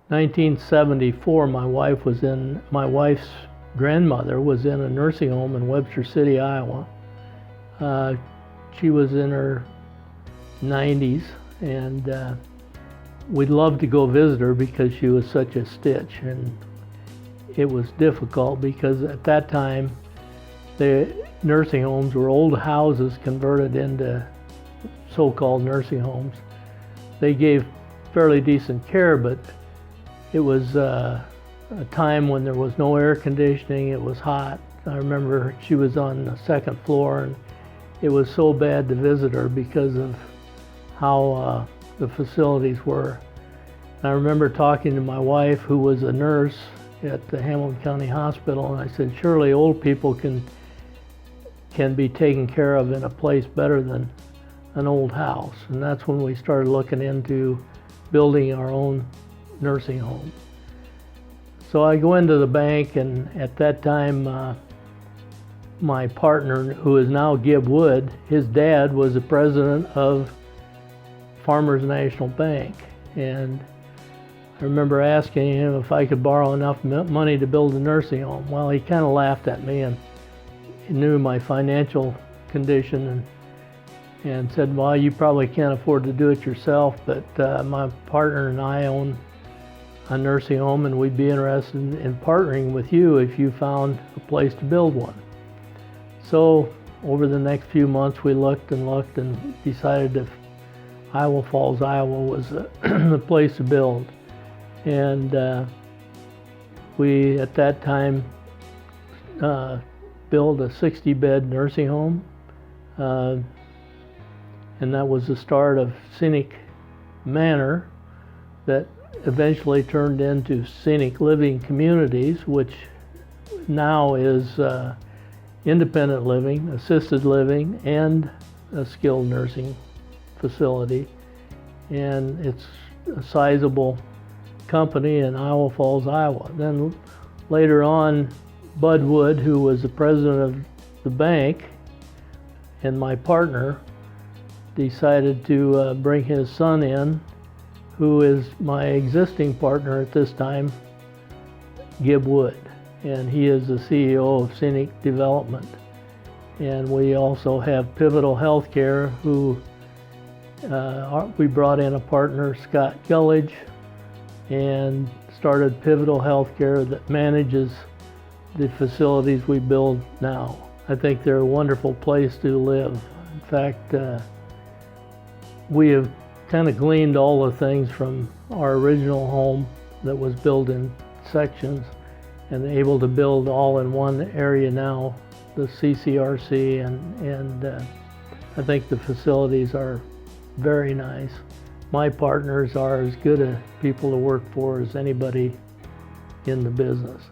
1974, my wife's grandmother was in a nursing home in Webster City, Iowa. She was in her 90s, and we'd love to go visit her because she was such a stitch, and it was difficult because at that time the nursing homes were old houses converted into so-called nursing homes. They gave fairly decent care, but it was a time when there was no air conditioning. It was hot. I remember she was on the second floor, and it was so bad to visit her because of how the facilities were. I remember talking to my wife, who was a nurse at the Hamilton County Hospital, and I said, surely old people can be taken care of in a place better than an old house. And that's when we started looking into building our own nursing home. So I go into the bank, and at that time, my partner, who is now Gib Wood, his dad was the president of Farmers National Bank. And I remember asking him if I could borrow enough money to build a nursing home. Well, he kind of laughed at me, and he knew my financial condition, and said, well, you probably can't afford to do it yourself, but my partner and I own a nursing home, and we'd be interested in partnering with you if you found a place to build one. So over the next few months, we looked and decided if Iowa Falls, Iowa was the place to build. And we, at that time, built a 60-bed nursing home. And that was the start of Scenic Manor, that eventually turned into Scenic Living Communities, which now is independent living, assisted living, and a skilled nursing facility. And it's a sizable company in Iowa Falls, Iowa. Then later on, Bud Wood, who was the president of the bank and my partner, decided to bring his son in, who is my existing partner at this time, Gib Wood. And he is the CEO of Scenic Development. And we also have Pivotal Healthcare, who we brought in a partner, Scott Gullidge, and started Pivotal Healthcare that manages the facilities we build now. I think they're a wonderful place to live. In fact, we have kind of gleaned all the things from our original home that was built in sections, and able to build all in one area now, the CCRC, and I think the facilities are very nice. My partners are as good a people to work for as anybody in the business.